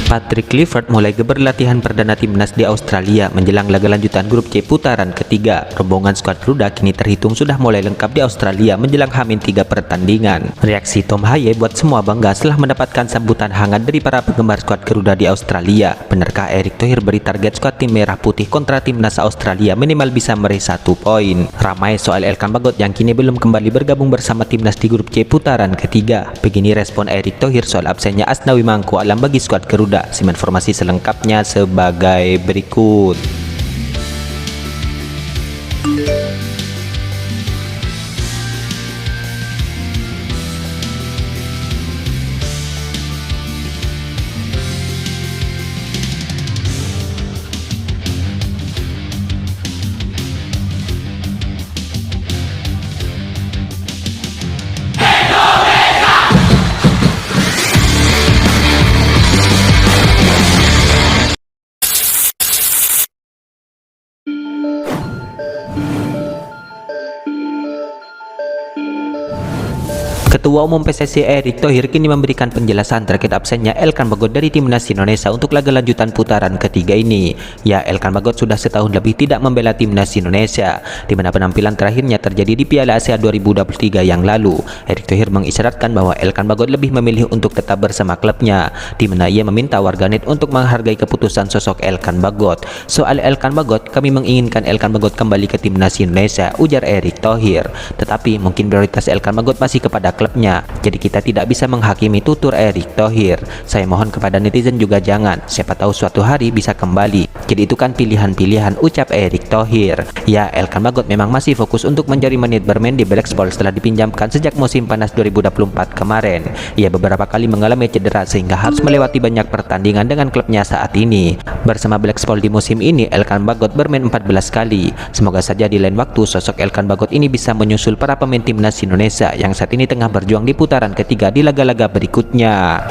Patrick Clifford mulai geber latihan perdana timnas di Australia menjelang laga lanjutan grup C putaran ketiga. Rombongan skuad Garuda kini terhitung sudah mulai lengkap di Australia menjelang H-3 pertandingan. Reaksi Tom Haye buat semua bangga setelah mendapatkan sambutan hangat dari para penggemar skuad Garuda di Australia. Benarkah Erick Thohir beri target skuad tim merah putih kontra timnas Australia minimal bisa meraih 1 poin? Ramai soal Elkan Bagot yang kini belum kembali bergabung bersama timnas di grup C putaran ketiga. Begini respon Erick Thohir soal absennya Asnawi Mangku Alam bagi skuad Garuda. Simak informasi selengkapnya sebagai berikut. Ketua Umum PSSI Erick Thohir kini memberikan penjelasan terkait absennya Elkan Bagot dari timnas Indonesia untuk laga lanjutan putaran ketiga ini. Ya, Elkan Bagot sudah setahun lebih tidak membela timnas Indonesia, di mana penampilan terakhirnya terjadi di Piala Asia 2023 yang lalu. Erick Thohir mengisyaratkan bahwa Elkan Bagot lebih memilih untuk tetap bersama klubnya, di mana ia meminta warganet untuk menghargai keputusan sosok Elkan Bagot. Soal Elkan Bagot, kami menginginkan Elkan Bagot kembali ke timnas Indonesia, ujar Erick Thohir. Tetapi mungkin prioritas Elkan Bagot masih kepada klubnya, jadi kita tidak bisa menghakimi, tutur Erick Thohir. Saya mohon kepada netizen juga jangan, siapa tahu suatu hari bisa kembali. Jadi itu kan pilihan-pilihan, ucap Erick Thohir. Ya, Elkan Bagot memang masih fokus untuk mencari menit bermain di Black Ball setelah dipinjamkan sejak musim panas 2024 kemarin. Ia beberapa kali mengalami cedera sehingga harus melewati banyak pertandingan dengan klubnya saat ini. Bersama Black Ball di musim ini, Elkan Bagot bermain 14 kali. Semoga saja di lain waktu sosok Elkan Bagot ini bisa menyusul para pemain timnas Indonesia yang saat ini tengah berjuang di putaran ketiga di laga-laga berikutnya.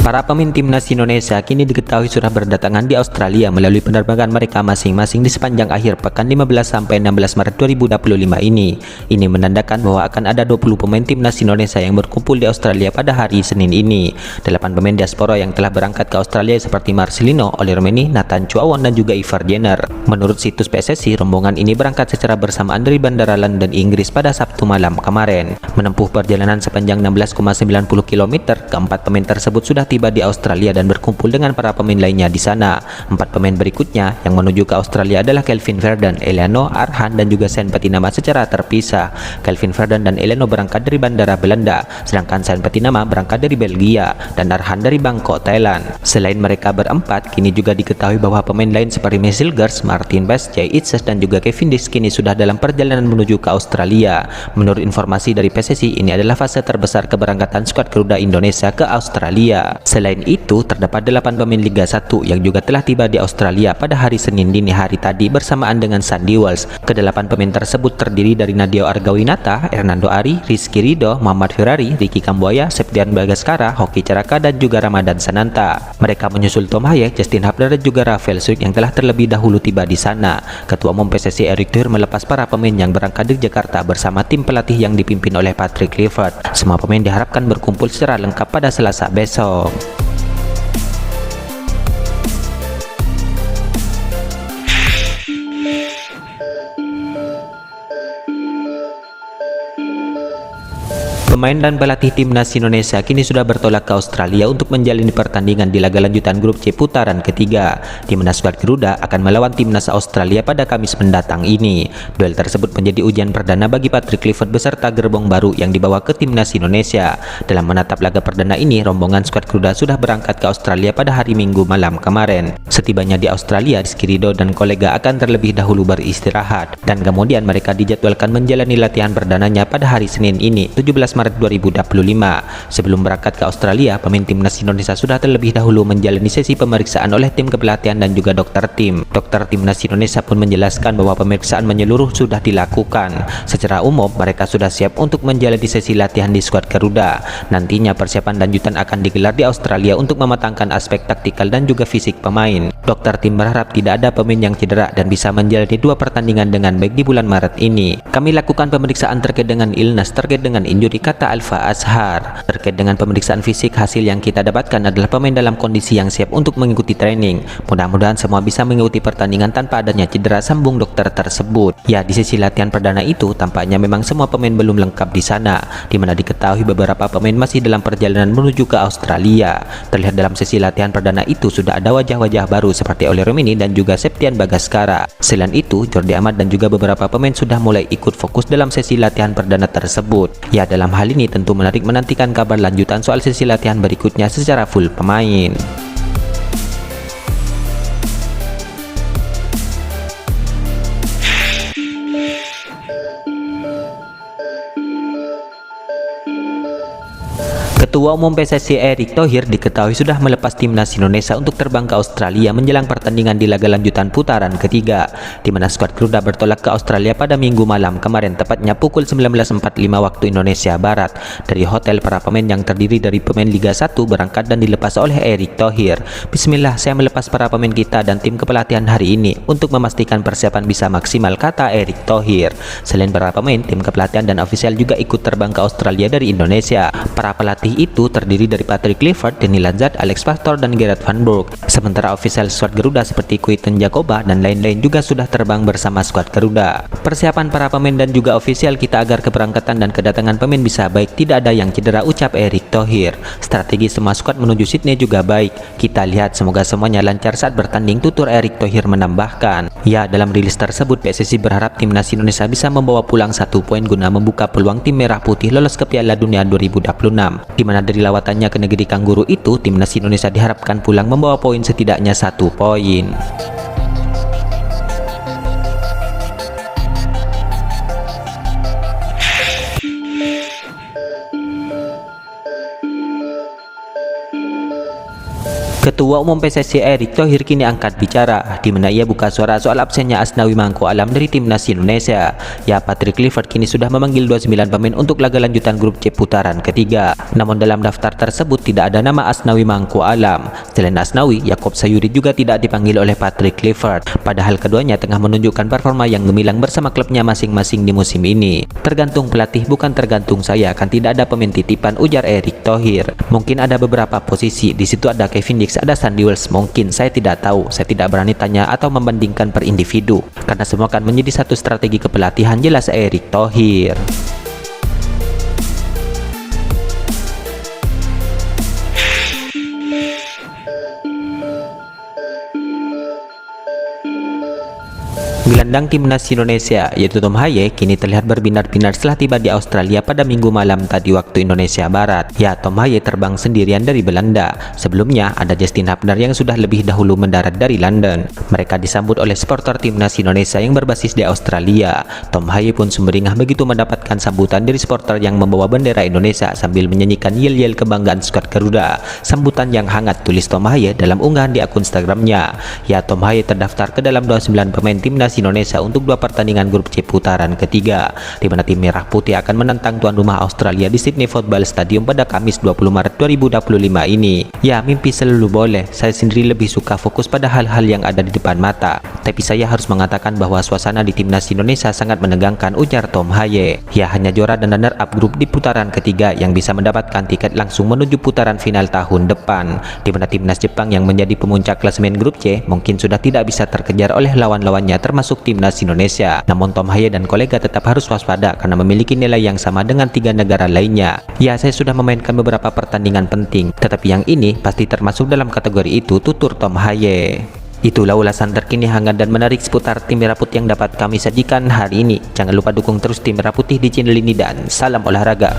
Para pemain timnas Indonesia kini diketahui sudah berdatangan di Australia melalui penerbangan mereka masing-masing di sepanjang akhir pekan 15 sampai 16 Maret 2025 ini. Ini menandakan bahwa akan ada 20 pemain timnas Indonesia yang berkumpul di Australia pada hari Senin ini. 8 pemain diaspora yang telah berangkat ke Australia seperti Marcelino, Oli Romeni, Nathan Chuawan dan juga Ivar Jenner. Menurut situs PSSI, rombongan ini berangkat secara bersamaan dari Bandara London, Inggris pada Sabtu malam kemarin. Menempuh perjalanan sepanjang 16,90 km, keempat pemain tersebut sudah tiba di Australia dan berkumpul dengan para pemain lainnya di sana. 4 pemain berikutnya yang menuju ke Australia adalah Kelvin Verden, Eleno, Arhan dan juga Sain Patinama secara terpisah. Kelvin Verden dan Eleno berangkat dari Bandara Belanda, sedangkan Sain Patinama berangkat dari Belgia dan Arhan dari Bangkok, Thailand. Selain mereka berempat, kini juga diketahui bahwa pemain lain seperti Michael Gers, Martin Bass, Jay Itzes dan juga Kevin Disch kini sudah dalam perjalanan menuju ke Australia. Menurut informasi dari PSSI, ini adalah fase terbesar keberangkatan skuad Garuda Indonesia ke Australia. Selain itu, terdapat 8 pemain Liga 1 yang juga telah tiba di Australia pada hari Senin dini hari tadi bersamaan dengan Sandy Walsh. Ke-8 pemain tersebut terdiri dari Nadio Argawinata, Hernando Ari, Rizky Ridho, Muhammad Ferrari, Ricky Kambuaya, Septian Bagaskara, Hoki Caraka dan juga Ramadan Sananta. Mereka menyusul Tom Haye, Justin Hubner dan juga Rafael Struijk yang telah terlebih dahulu tiba di sana. Ketua Umum PSSI Erick Thohir melepas para pemain yang berangkat dari Jakarta bersama tim pelatih yang dipimpin oleh Patrick Clifford. Semua pemain diharapkan berkumpul secara lengkap pada Selasa besok. Pemain dan pelatih timnas Indonesia kini sudah bertolak ke Australia untuk menjalani pertandingan di laga lanjutan grup C putaran ketiga, di mana skuad Garuda akan melawan timnas Australia pada Kamis mendatang ini. Duel tersebut menjadi ujian perdana bagi Patrick Clifford beserta gerbong baru yang dibawa ke timnas Indonesia. Dalam menatap laga perdana ini, rombongan skuad Garuda sudah berangkat ke Australia pada hari Minggu malam kemarin. Setibanya di Australia, Rizky Ridho dan kolega akan terlebih dahulu beristirahat, dan kemudian mereka dijadwalkan menjalani latihan perdananya pada hari Senin ini, 17 Maret Maret 2025. Sebelum berangkat ke Australia, pemain timnas Indonesia sudah terlebih dahulu menjalani sesi pemeriksaan oleh tim kepelatihan dan juga dokter tim. Dokter timnas Indonesia pun menjelaskan bahwa pemeriksaan menyeluruh sudah dilakukan. Secara umum, mereka sudah siap untuk menjalani sesi latihan di skuad Garuda. Nantinya persiapan lanjutan akan digelar di Australia untuk mematangkan aspek taktikal dan juga fisik pemain. Dokter tim berharap tidak ada pemain yang cedera dan bisa menjalani 2 pertandingan dengan baik di bulan Maret ini. Kami lakukan pemeriksaan terkait dengan illness, terkait dengan injury, kata Alfa Azhar. Terkait dengan pemeriksaan fisik, hasil yang kita dapatkan adalah pemain dalam kondisi yang siap untuk mengikuti training. Mudah-mudahan semua bisa mengikuti pertandingan tanpa adanya cedera, sambung dokter tersebut. Ya, di sesi latihan perdana itu tampaknya memang semua pemain belum lengkap di sana, di mana diketahui beberapa pemain masih dalam perjalanan menuju ke Australia. Terlihat dalam sesi latihan perdana itu sudah ada wajah-wajah baru seperti Oli Romini dan juga Septian Bagaskara. Selain itu, Jordi Amat dan juga beberapa pemain sudah mulai ikut fokus dalam sesi latihan perdana tersebut. Ya, dalam hal ini tentu menarik menantikan kabar lanjutan soal sesi latihan berikutnya secara full pemain. Ketua Umum PSSI Erick Thohir diketahui sudah melepas timnas Indonesia untuk terbang ke Australia menjelang pertandingan di laga lanjutan putaran ketiga, di mana skuad Garuda bertolak ke Australia pada Minggu malam kemarin, tepatnya pukul 19.45 waktu Indonesia Barat. Dari hotel, para pemain yang terdiri dari pemain Liga 1 berangkat dan dilepas oleh Erick Thohir. Bismillah, saya melepas para pemain kita dan tim kepelatihan hari ini untuk memastikan persiapan bisa maksimal, kata Erick Thohir. Selain para pemain, tim kepelatihan dan ofisial juga ikut terbang ke Australia dari Indonesia. Para pelatih itu terdiri dari Patrick Clifford, Denny Lanzat, Alex Pastor, dan Gerard Van Broek. Sementara ofisial skuad Garuda seperti Quinton Jakoba dan lain-lain juga sudah terbang bersama skuad Garuda. Persiapan para pemain dan juga ofisial kita agar keberangkatan dan kedatangan pemain bisa baik, tidak ada yang cedera, ucap Erick Thohir. Strategi semua skuad menuju Sydney juga baik. Kita lihat semoga semuanya lancar saat bertanding, tutur Erick Thohir menambahkan. Ya, dalam rilis tersebut PSSI berharap timnas Indonesia bisa membawa pulang 1 poin guna membuka peluang tim merah putih lolos ke Piala Dunia 2026. Di mana dari lawatannya ke negeri Kangguru itu, timnas Indonesia diharapkan pulang membawa poin setidaknya 1 poin. Ketua Umum PSSI Erick Thohir kini angkat bicara, di mana ia buka suara soal absennya Asnawi Mangku Alam dari timnas Indonesia. Ya, Patrick Clifford kini sudah memanggil 29 pemain untuk laga lanjutan grup C putaran ketiga. Namun dalam daftar tersebut tidak ada nama Asnawi Mangku Alam. Selain Asnawi, Yaakob Sayuri juga tidak dipanggil oleh Patrick Clifford. Padahal keduanya tengah menunjukkan performa yang gemilang bersama klubnya masing-masing di musim ini. Tergantung pelatih, bukan tergantung saya, kan tidak ada pemain titipan, ujar Erick Thohir. Mungkin ada beberapa posisi, di situ ada Kevin Dix, ada Sandy Wells, mungkin saya tidak tahu, saya tidak berani tanya atau membandingkan per individu karena semua akan menjadi satu strategi kepelatihan, jelas Erick Thohir. Gelandang timnas Indonesia yaitu Tom Haye kini terlihat berbinar-binar setelah tiba di Australia pada Minggu malam tadi waktu Indonesia Barat. Ya, Tom Haye terbang sendirian dari Belanda. Sebelumnya ada Justin Hubner yang sudah lebih dahulu mendarat dari London. Mereka disambut oleh supporter timnas Indonesia yang berbasis di Australia. Tom Haye pun sumringah begitu mendapatkan sambutan dari supporter yang membawa bendera Indonesia sambil menyanyikan yel-yel kebanggaan skuad Garuda. Sambutan yang hangat, tulis Tom Haye dalam unggahan di akun Instagramnya. Ya, Tom Haye terdaftar ke dalam 29 pemain timnas Indonesia untuk 2 pertandingan grup C putaran ketiga, di mana tim merah putih akan menentang tuan rumah Australia di Sydney Football Stadium pada Kamis 20 Maret 2025 ini. Ya, mimpi selalu boleh, saya sendiri lebih suka fokus pada hal-hal yang ada di depan mata, tapi saya harus mengatakan bahwa suasana di timnas Indonesia sangat menegangkan, ujar Tom Haye. Ya, hanya juara dan runner-up grup di putaran ketiga yang bisa mendapatkan tiket langsung menuju putaran final tahun depan, di mana timnas Jepang yang menjadi pemuncak klasemen grup C mungkin sudah tidak bisa terkejar oleh lawan-lawannya termasuk timnas Indonesia. Namun Tom Haye dan kolega tetap harus waspada karena memiliki nilai yang sama dengan 3 negara lainnya. Ya, saya sudah memainkan beberapa pertandingan penting, tetapi yang ini pasti termasuk dalam kategori itu, tutur Tom Haye. Itulah ulasan terkini hangat dan menarik seputar tim merah putih yang dapat kami sajikan hari ini. Jangan lupa dukung terus tim merah putih di channel ini dan salam olahraga.